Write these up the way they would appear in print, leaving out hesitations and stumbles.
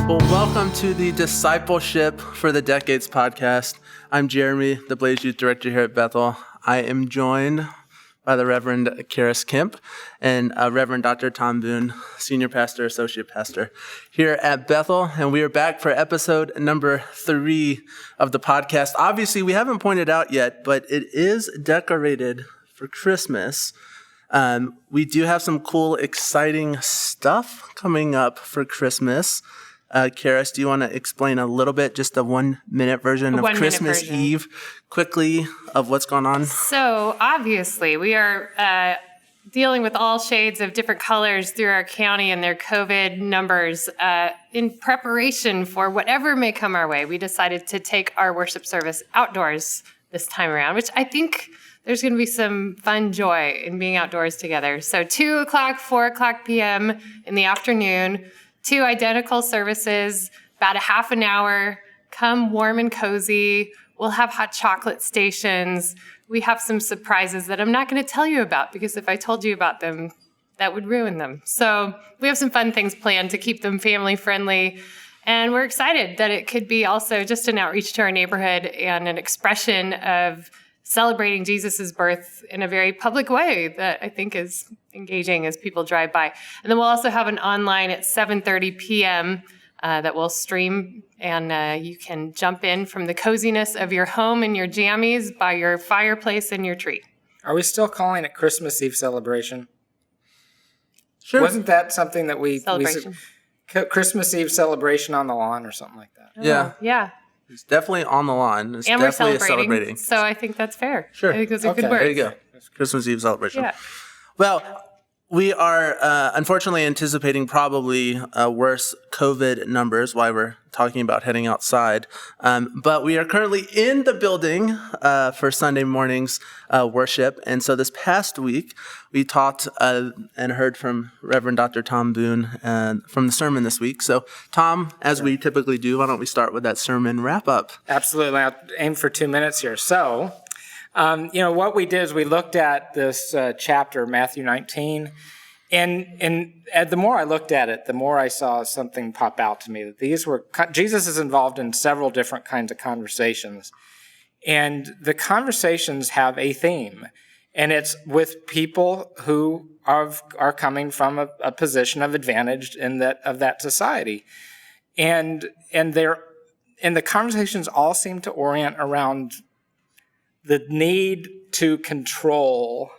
Well, welcome to the Discipleship for the Decades podcast. I'm Jeremy, the Blaze Youth Director here at Bethel. I am joined by the Reverend Karis Kemp and Reverend Dr. Tom Boone, Senior Pastor, Associate Pastor here at Bethel. And we are back for episode number 3 of the podcast. Obviously, we haven't pointed out yet, but it is decorated for Christmas. We do have some cool, exciting stuff coming up for Christmas. Karis, do you want to explain a little bit, just a 1-minute version of Christmas Eve, quickly, of what's going on? So, obviously, we are dealing with all shades of different colors through our county and their COVID numbers. In preparation for whatever may come our way, we decided to take our worship service outdoors this time around, which I think there's going to be some fun joy in being outdoors together. So 2 o'clock, 4 o'clock p.m. in the afternoon, 2 identical services, about a half an hour. Come warm and cozy. We'll have hot chocolate stations. We have some surprises that I'm not going to tell you about, because if I told you about them, that would ruin them. So we have some fun things planned to keep them family friendly. And we're excited that it could be also just an outreach to our neighborhood and an expression of celebrating Jesus's birth in a very public way that I think is engaging as people drive by. And then we'll also have an online at 7:30 p.m. That will stream, and you can jump in from the coziness of your home and your jammies by your fireplace and your tree. Are we still calling it Christmas Eve celebration? Sure. Wasn't that something that we Christmas Eve celebration on the lawn or something like that? Yeah. Yeah. It's definitely on the lawn. It's And we're definitely celebrating. So I think that's fair. Sure. I think those are good words. There you go. Christmas Eve celebration. Yeah. Well, we are unfortunately anticipating probably worse COVID numbers, why we're talking about heading outside. But we are currently in the building for Sunday morning's worship. And so this past week, we talked and heard from Reverend Dr. Tom Boone from the sermon this week. So, Tom, as we typically do, why don't we start with that sermon wrap-up? Absolutely. I'll aim for 2 minutes here. So, what we did is we looked at this chapter, Matthew 19, and the more I looked at it, the more I saw something pop out to me, that Jesus is involved in several different kinds of conversations, and the conversations have a theme, and it's with people who are coming from a position of advantage of that society, and the conversations all seem to orient around the need to control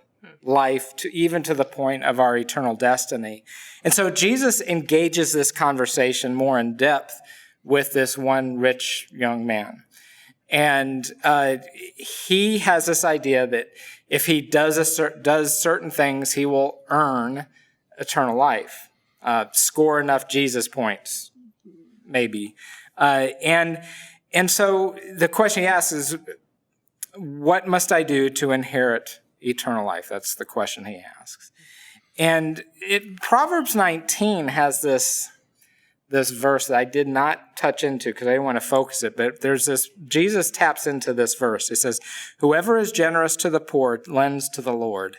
life even to the point of our eternal destiny. And so Jesus engages this conversation more in depth with this one rich young man. And he has this idea that if he does certain things, he will earn eternal life, score enough Jesus points, maybe. And so the question he asks is, what must I do to inherit eternal life? That's the question he asks. And Proverbs 19 has this verse that I did not touch into because I didn't want to focus it, but Jesus taps into this verse. It says, whoever is generous to the poor lends to the Lord,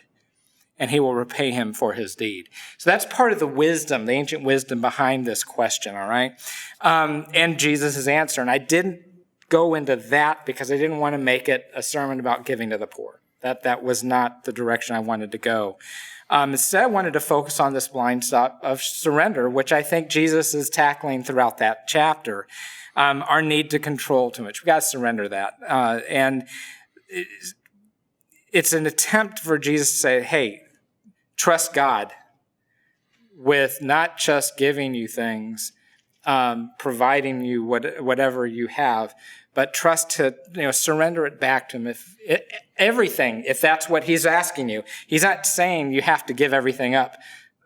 and he will repay him for his deed. So that's part of the wisdom, the ancient wisdom behind this question, all right? And Jesus' answer. And I didn't go into that because I didn't want to make it a sermon about giving to the poor. That was not the direction I wanted to go. Instead, I wanted to focus on this blind spot of surrender, which I think Jesus is tackling throughout that chapter. Our need to control too much. We got to surrender that. And it's an attempt for Jesus to say, hey, trust God with not just giving you things, providing you whatever you have, but trust to surrender it back to him. Everything, if that's what he's asking you. He's not saying you have to give everything up,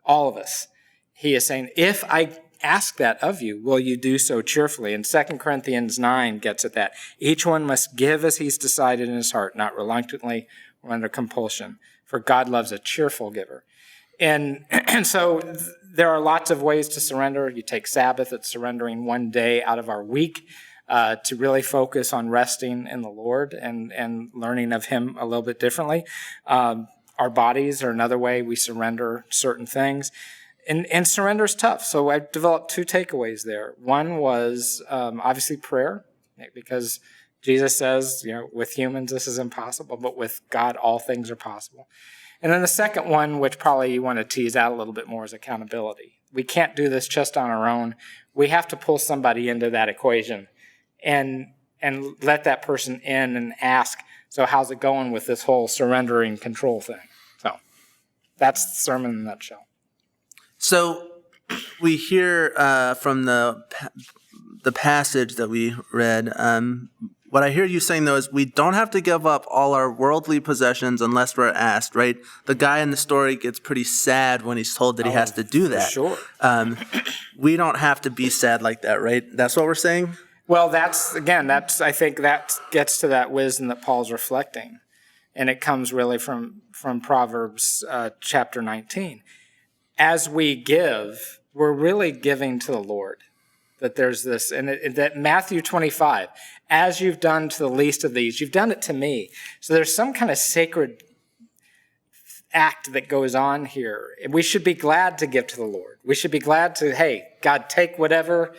all of us. He is saying, if I ask that of you, will you do so cheerfully? And 2 Corinthians 9 gets at that. Each one must give as he's decided in his heart, not reluctantly or under compulsion, for God loves a cheerful giver. And so there are lots of ways to surrender. You take Sabbath, it's surrendering one day out of our week to really focus on resting in the Lord and learning of him a little bit differently. Our bodies are another way we surrender certain things. And surrender is tough. So I developed 2 takeaways there. One was obviously prayer, because Jesus says, with humans this is impossible, but with God all things are possible. And then the second one, which probably you want to tease out a little bit more, is accountability. We can't do this just on our own. We have to pull somebody into that equation and let that person in and ask, so how's it going with this whole surrendering control thing? So that's the sermon in a nutshell. So we hear from the passage that we read, what I hear you saying, though, is we don't have to give up all our worldly possessions unless we're asked, right? The guy in the story gets pretty sad when he's told that he has to do that. Sure. We don't have to be sad like that, right? That's what we're saying? Well, I think that gets to that wisdom that Paul's reflecting. And it comes really from Proverbs chapter 19. As we give, we're really giving to the Lord. That there's this, and that Matthew 25, as you've done to the least of these, you've done it to me. So there's some kind of sacred act that goes on here. We should be glad to give to the Lord. We should be glad to, hey, God, take whatever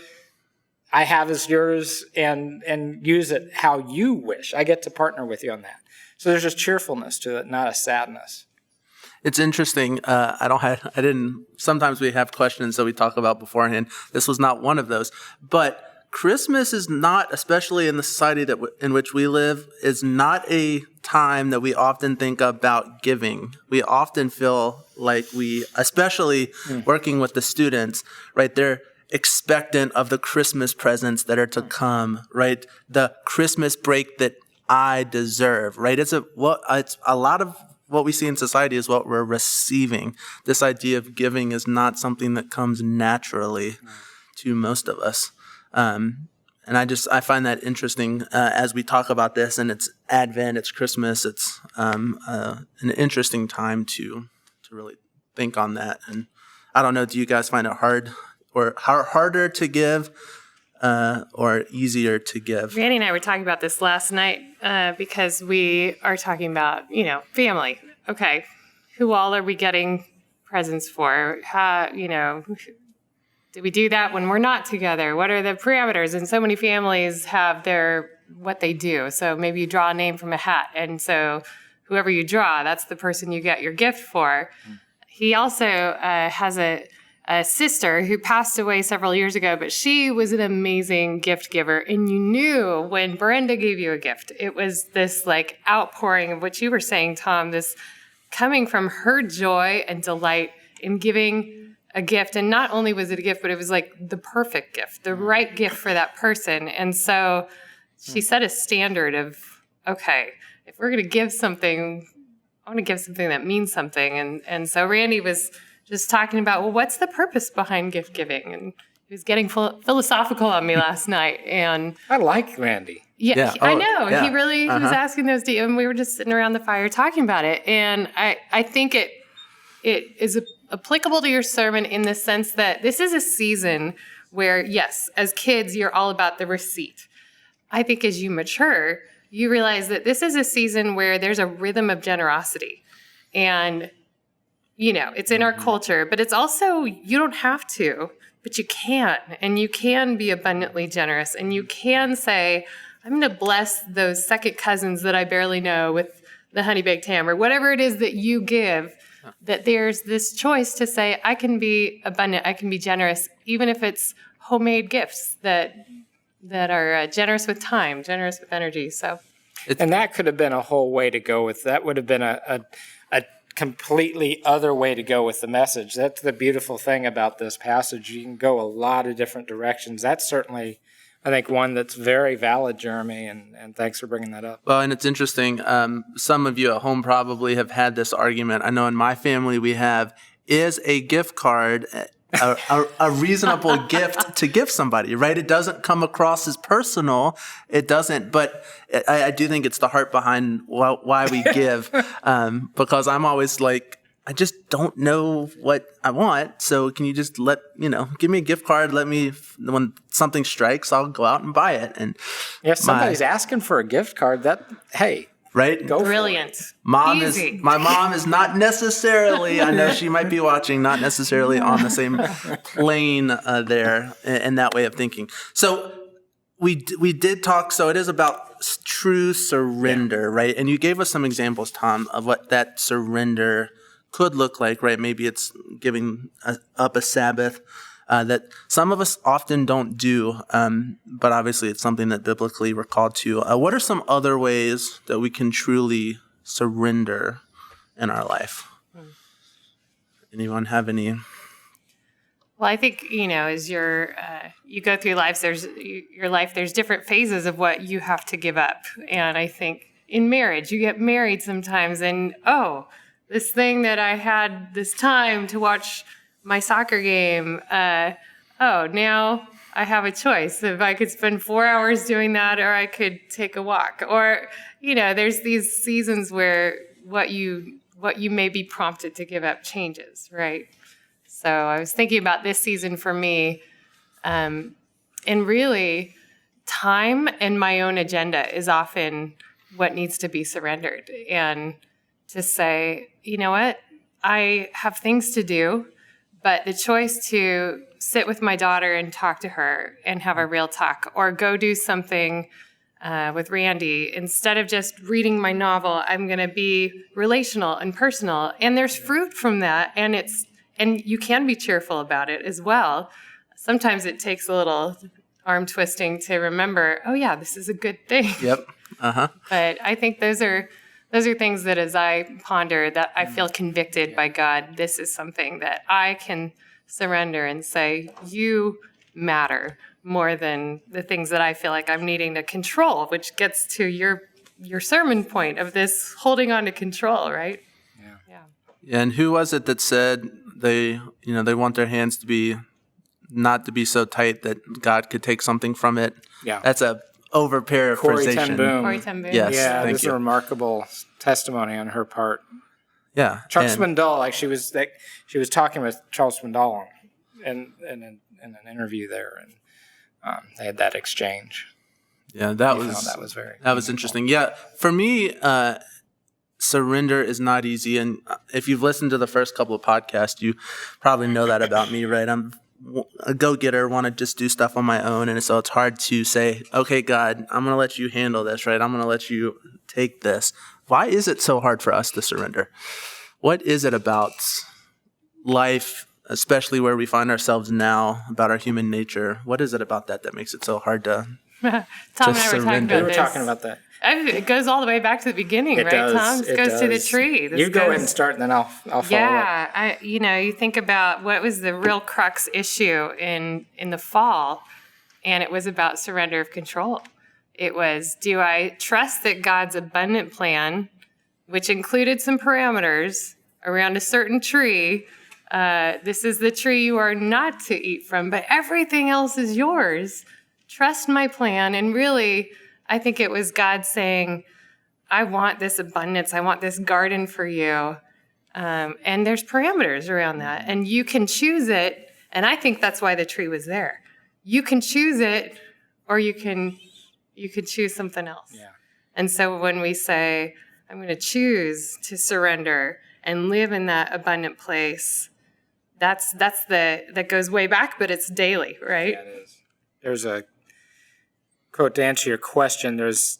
I have as yours and use it how you wish. I get to partner with you on that. So there's just cheerfulness to it, not a sadness. It's interesting. Sometimes we have questions that we talk about beforehand. This was not one of those. But Christmas is not, especially in the society in which we live, is not a time that we often think about giving. We often feel like especially working with the students, right? They're expectant of the Christmas presents that are to come, right? The Christmas break that I deserve, right? It's a lot of what we see in society is what we're receiving. This idea of giving is not something that comes naturally to most of us. And I find that interesting as we talk about this, and it's Advent, it's Christmas, it's an interesting time to really think on that. And I don't know, do you guys find it hard or harder to give or easier to give? Randy and I were talking about this last night because we are talking about, family. Okay, who all are we getting presents for? Do we do that when we're not together? What are the parameters? And so many families have what they do. So maybe you draw a name from a hat. And so whoever you draw, that's the person you get your gift for. He also has a sister who passed away several years ago, but she was an amazing gift giver. And you knew when Brenda gave you a gift, it was this outpouring of what you were saying, Tom, this coming from her joy and delight in giving a gift. And not only was it a gift, but it was the perfect gift, the right gift for that person. And so she set a standard of, okay, if we're going to give something, I want to give something that means something. And so Randy was just talking about, well, what's the purpose behind gift giving? And he was getting philosophical on me last night. And I like Randy. Yeah. I know. Yeah. He really was asking those deep, and we were just sitting around the fire talking about it. And I think it is applicable to your sermon in the sense that this is a season where, yes, as kids, you're all about the receipt. I think as you mature, you realize that this is a season where there's a rhythm of generosity. And it's in our culture, but it's also, you don't have to, but you can. And you can be abundantly generous. And you can say, I'm going to bless those second cousins that I barely know with the honey baked ham or whatever it is that you give, that there's this choice to say, I can be abundant, I can be generous, even if it's homemade gifts that are generous with time, generous with energy. So, and that could have been a whole way to go with, that would have been a completely other way to go with the message. That's the beautiful thing about this passage. You can go a lot of different directions. That's certainly, I think, one that's very valid, Jeremy, and thanks for bringing that up. Well, and it's interesting. Some of you at home probably have had this argument. I know in my family we have, is a gift card a reasonable gift to give somebody, right? It doesn't come across as personal. It doesn't, but I do think it's the heart behind why we give, because I'm always like, I just don't know what I want. So can you just give me a gift card? When something strikes, I'll go out and buy it. And if somebody's asking for a gift card, hey, right? Go for it. Brilliant. Easy. My mom is not necessarily, I know she might be watching, not necessarily on the same plane there in that way of thinking. So we did talk, so it is about true surrender, right? And you gave us some examples, Tom, of what that surrender could look like, right? Maybe it's giving up a Sabbath that some of us often don't do, but obviously it's something that biblically we're called to. What are some other ways that we can truly surrender in our life? Anyone have any? Well, I think, as you go through life, there's different phases of what you have to give up. And I think in marriage, you get married sometimes and, this thing that I had this time to watch my soccer game, now I have a choice. If I could spend 4 hours doing that, or I could take a walk. Or, there's these seasons where what you may be prompted to give up changes, right? So I was thinking about this season for me, and really time and my own agenda is often what needs to be surrendered. And to say, you know what, I have things to do, but the choice to sit with my daughter and talk to her and have a real talk, or go do something with Randy, instead of just reading my novel, I'm going to be relational and personal. And there's fruit from that, and you can be cheerful about it as well. Sometimes it takes a little arm twisting to remember, this is a good thing. Yep. Uh-huh. But I think those are things that, as I ponder, that I feel convicted by God. This is something that I can surrender and say, you matter more than the things that I feel like I'm needing to control, which gets to your sermon point of this holding on to control, right? Yeah. And who was it that said they want their hands not to be so tight that God could take something from it? Yeah. That's a over paraphrasation. Corrie ten Boom. Yes. Yeah, thank this is you. a remarkable testimony on her part. Yeah. Chuck Swindoll, she was talking with Charles Swindoll in an interview there, and they had that exchange. Yeah, that was interesting. Yeah, for me, surrender is not easy, and if you've listened to the first couple of podcasts, you probably know that about me, right? I'm a go-getter, want to just do stuff on my own, and so it's hard to say, okay, God, I'm going to let you handle this, right? I'm going to let you take this. Why is it so hard for us to surrender? What is it about life, especially where we find ourselves now, about our human nature? What is it about that makes it so hard to Tom and I were talking surrender? about We were this. talking about that. It goes all the way back to the beginning, It right, does. Tom? This goes to the tree. You go ahead and start, and then I'll follow up. Yeah, you think about what was the real crux issue in the fall, and it was about surrender of control. It was, do I trust that God's abundant plan, which included some parameters around a certain tree, this is the tree you are not to eat from, but everything else is yours. Trust my plan. And really, I think it was God saying, I want this abundance. I want this garden for you. And there's parameters around that. And you can choose it. And I think that's why the tree was there. You can choose it, or you could choose something else. Yeah. And so when we say, I'm going to choose to surrender and live in that abundant place, that goes way back, but it's daily, right? Yeah, it is. There's a quote to answer your question. There's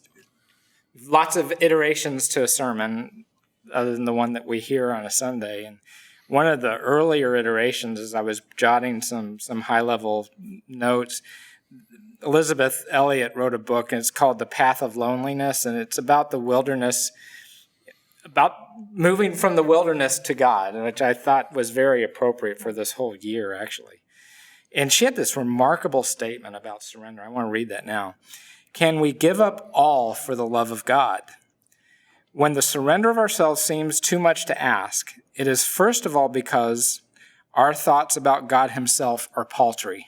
lots of iterations to a sermon other than the one that we hear on a Sunday. And one of the earlier iterations, as I was jotting some high-level notes, Elizabeth Elliot wrote a book, and it's called The Path of Loneliness, and it's about the wilderness, about moving from the wilderness to God, which I thought was very appropriate for this whole year, actually. And she had this remarkable statement about surrender. I want to read that now. Can we give up all for the love of God? When the surrender of ourselves seems too much to ask, it is first of all because our thoughts about God himself are paltry.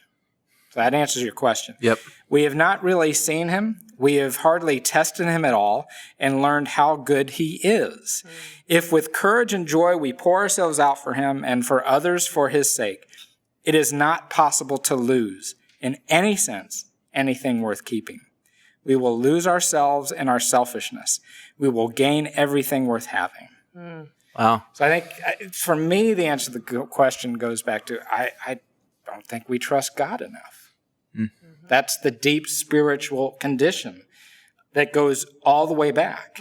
So that answers your question. Yep. We have not really seen him. We have hardly tested him at all and learned how good he is. If with courage and joy we pour ourselves out for him and for others for his sake, it is not possible to lose, in any sense, anything worth keeping. We will lose ourselves and our selfishness. We will gain everything worth having. Wow. So I think, for me, the answer to the question goes back to, I don't think we trust God enough. That's the deep spiritual condition that goes all the way back.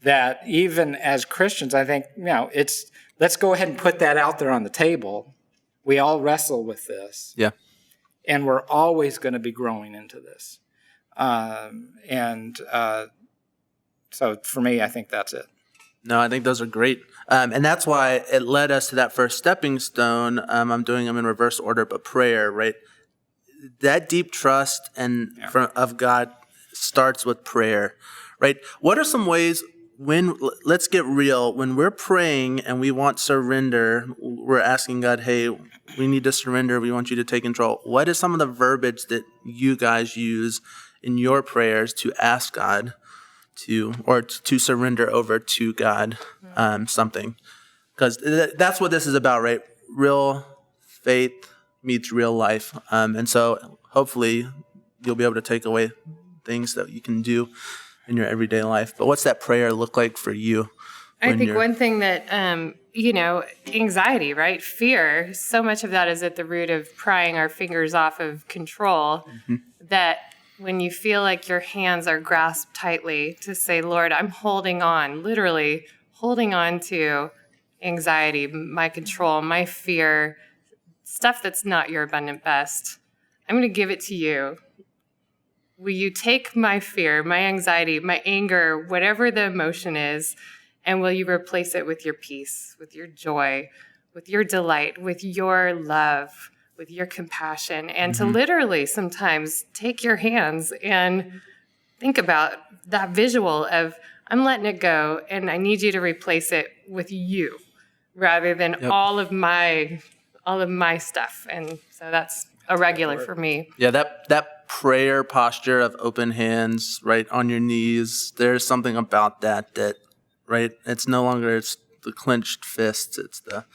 That even as Christians, I think, let's go ahead and put that out there on the table. We all wrestle with this. Yeah. And we're always going to be growing into this. So for me, I think that's it. No, I think those are great. And that's why it led us to that first stepping stone. I'm doing them in reverse order, but prayer, right? That deep trust of God starts with prayer, right? What are some ways let's get real, when we're praying and we want surrender, we're asking God, hey, we need to surrender, we want you to take control. What is some of the verbiage that you guys use in your prayers to ask God to surrender over to God something? Because that's what this is about, right? Real faith meets real life. And so hopefully you'll be able to take away things that you can do in your everyday life. But what's that prayer look like for you? I think one thing that, anxiety, right? Fear, so much of that is at the root of prying our fingers off of control, that when you feel like your hands are grasped tightly, to say, Lord, I'm holding on, literally holding on to anxiety, my control, my fear, stuff that's not your abundant best. I'm going to give it to you. Will you take my fear, my anxiety, my anger, whatever the emotion is, and will you replace it with your peace, with your joy, with your delight, with your love, with your compassion, and to literally sometimes take your hands and think about that visual of, I'm letting it go, and I need you to replace it with you, rather than all of my stuff. And so that's a regular for me. Yeah, that prayer posture of open hands, right, on your knees, there's something about that, right, it's no longer it's the clenched fists, it's the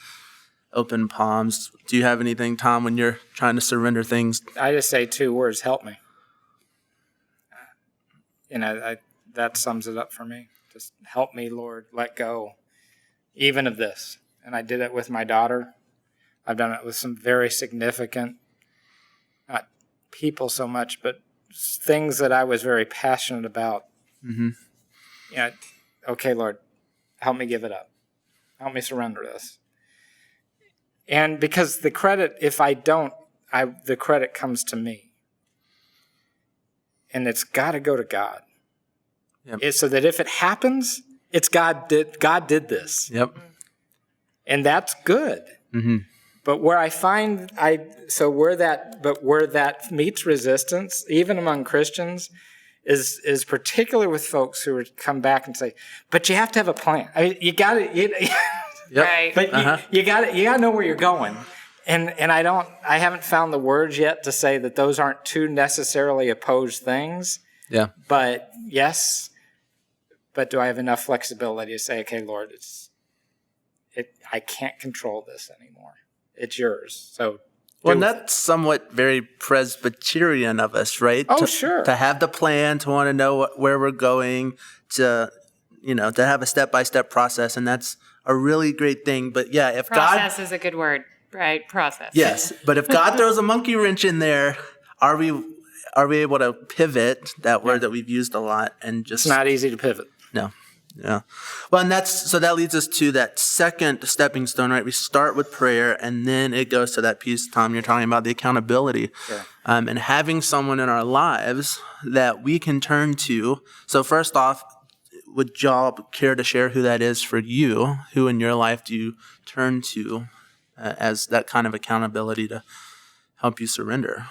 open palms. Do you have anything, Tom, when you're trying to surrender things? I just say 2 words, help me. That sums it up for me. Just help me, Lord, let go, even of this. And I did it with my daughter. I've done it with some very significant, not people so much, but things that I was very passionate about. Okay, Lord, help me give it up. Help me surrender this. And because the credit, if I don't, the credit comes to me. And it's got to go to God. It's so that if it happens, it's God did this. Yep. And that's good. But where I find where that meets resistance, even among Christians, is particularly with folks who would come back and say, "But you have to have a plan. I mean, you got to, Right? But you got to know where you're going." And I haven't found the words yet to say that those aren't two necessarily opposed things. Yeah. But yes. But do I have enough flexibility to say, "Okay, Lord, I can't control this anymore. It's yours." So. Well, that's somewhat very Presbyterian of us, right? Sure. To have the plan, to want to know where we're going, to have a step-by-step process, and that's a really great thing. But yeah, if process is a good word, right? Process. Yes, but if God throws a monkey wrench in there, are we able to pivot, that word that we've used a lot, and just... It's not easy to pivot. No. Yeah. Well, and that leads us to that second stepping stone, right? We start with prayer, and then it goes to that piece, Tom, you're talking about, the accountability. Sure. And having someone in our lives that we can turn to. So first off, would y'all care to share who that is for you? Who in your life do you turn to as that kind of accountability to help you surrender?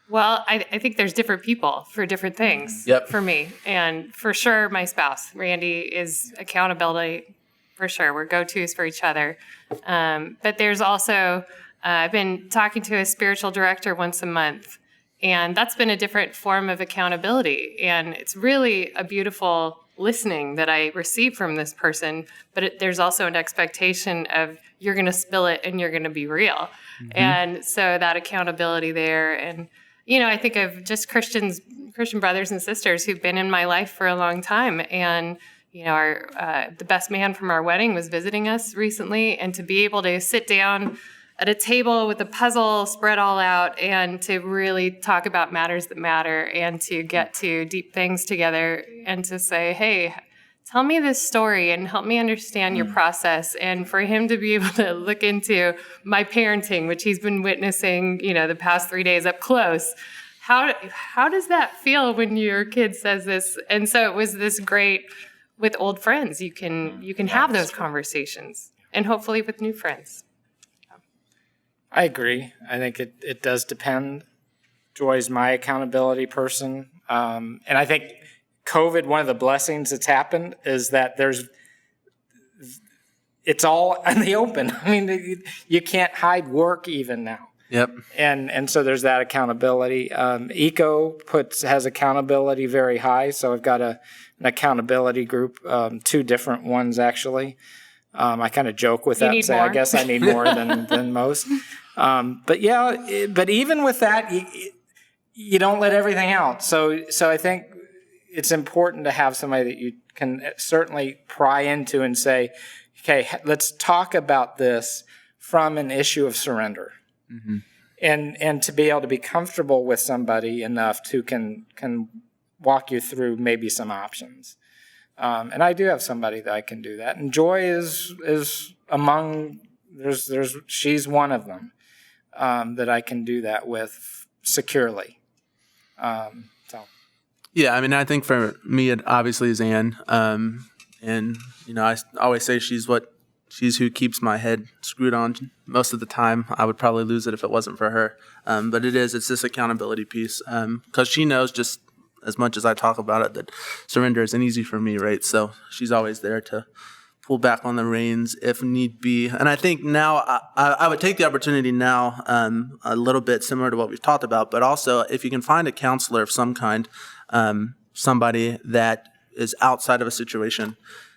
Well, I think there's different people for different things for me. And for sure, my spouse, Randy, is accountability for sure. We're go-tos for each other. But there's also, I've been talking to a spiritual director once a month, and that's been a different form of accountability. And it's really a beautiful listening that I receive from this person, but there's also an expectation of you're going to spill it and you're going to be real. And so that accountability there, and I think of just Christian Christian brothers and sisters who've been in my life for a long time. And, our the best man from our wedding was visiting us recently. And to be able to sit down at a table with a puzzle spread all out and to really talk about matters that matter and to get to deep things together and to say, hey, tell me this story and help me understand your process. And for him to be able to look into my parenting, which he's been witnessing, the past 3 days up close. How does that feel when your kid says this? And so it was this great, with old friends, you can have those conversations, and hopefully with new friends. I agree. I think it does depend. Joy's my accountability person. And I think COVID, one of the blessings that's happened is that it's all in the open. I mean, you can't hide work even now. Yep. And so there's that accountability. ECO has accountability very high. So I've got an accountability group, 2 different ones actually. I kind of joke with that and say, I guess I need more than most. But even with that, you don't let everything out. So I think it's important to have somebody that you can certainly pry into and say, okay, let's talk about this from an issue of surrender. Mm-hmm. And to be able to be comfortable with somebody enough to can walk you through maybe some options. And I do have somebody that I can do that. And Joy is among, she's one of them that I can do that with securely. Yeah, I mean, I think for me, it obviously is Anne. And, I always say she's who keeps my head screwed on most of the time. I would probably lose it if it wasn't for her. But it's this accountability piece. Because she knows just as much as I talk about it that surrender isn't easy for me, right? So she's always there to pull back on the reins if need be. And I think now I would take the opportunity now a little bit similar to what we've talked about, but also if you can find a counselor of some kind, somebody that is outside of a situation,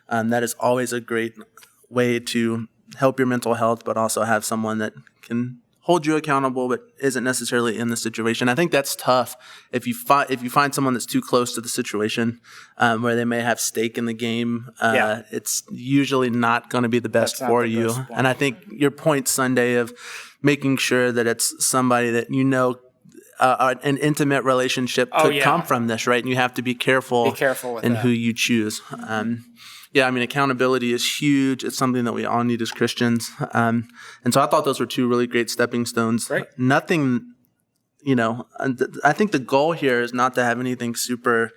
that is always a great way to help your mental health, but also have someone that can hold you accountable, but isn't necessarily in the situation. I think that's tough if you find someone that's too close to the situation, where they may have stake in the game. It's usually not going to be the best for you. And I think your point Sunday of making sure that it's somebody that an intimate relationship could come from this, right? And you have to be careful with in that. who you choose. Accountability is huge. It's something that we all need as Christians. And so I thought those were 2 really great stepping stones. Right. Nothing, I think the goal here is not to have anything super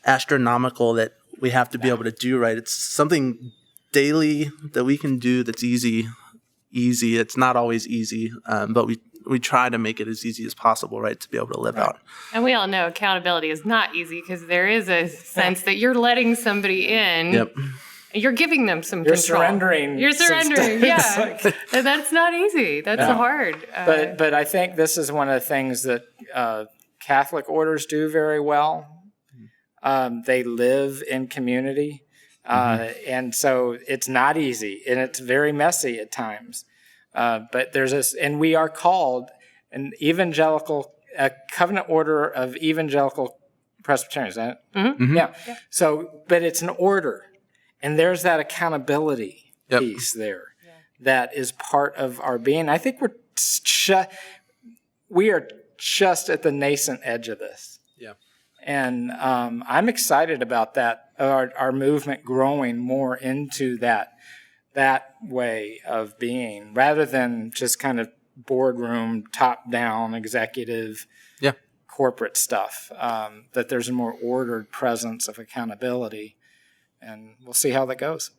astronomical that we have to be able to do, right? It's something daily that we can do that's easy. It's not always easy, but we try to make it as easy as possible, right, to be able to live out. And we all know accountability is not easy because there is a sense that you're letting somebody in. Yep. You're giving them some You're control. You're surrendering, yeah. And that's not easy. That's hard. But I think this is one of the things that Catholic orders do very well. They live in community. And so it's not easy, and it's very messy at times. But there's this, and we are called a covenant order of evangelical Presbyterians, is that it? Mm-hmm. Yeah. So, but it's an order, and there's that accountability piece there that is part of our being. I think we are just at the nascent edge of this. Yeah. And I'm excited about that, our movement growing more into that way of being, rather than just kind of boardroom, top-down, executive, corporate stuff, that there's a more ordered presence of accountability, and we'll see how that goes.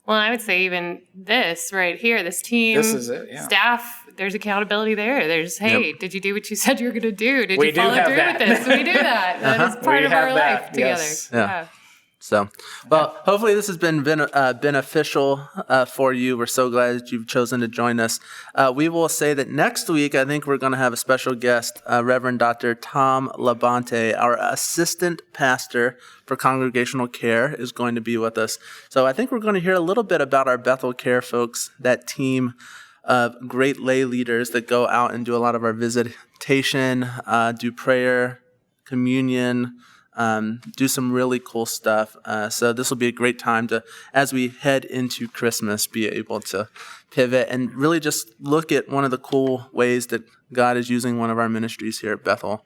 Well, I would say even this right here, this team, this is it, staff, there's accountability there. There's, hey, did you do what you said you were going to do? Did you follow through with this? We do that. That is part of our life together. Yes. Yeah. So, well, hopefully this has been beneficial for you. We're so glad that you've chosen to join us. We will say that next week, I think we're going to have a special guest, Reverend Dr. Tom Labonte, our assistant pastor for congregational care, is going to be with us. So I think we're going to hear a little bit about our Bethel Care folks, that team of great lay leaders that go out and do a lot of our visitation, do prayer, communion, do some really cool stuff. So this will be a great time to, as we head into Christmas, be able to pivot and really just look at one of the cool ways that God is using one of our ministries here at Bethel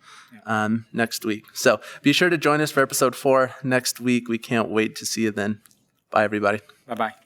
next week. So be sure to join us for episode 4 next week. We can't wait to see you then. Bye, everybody. Bye-bye.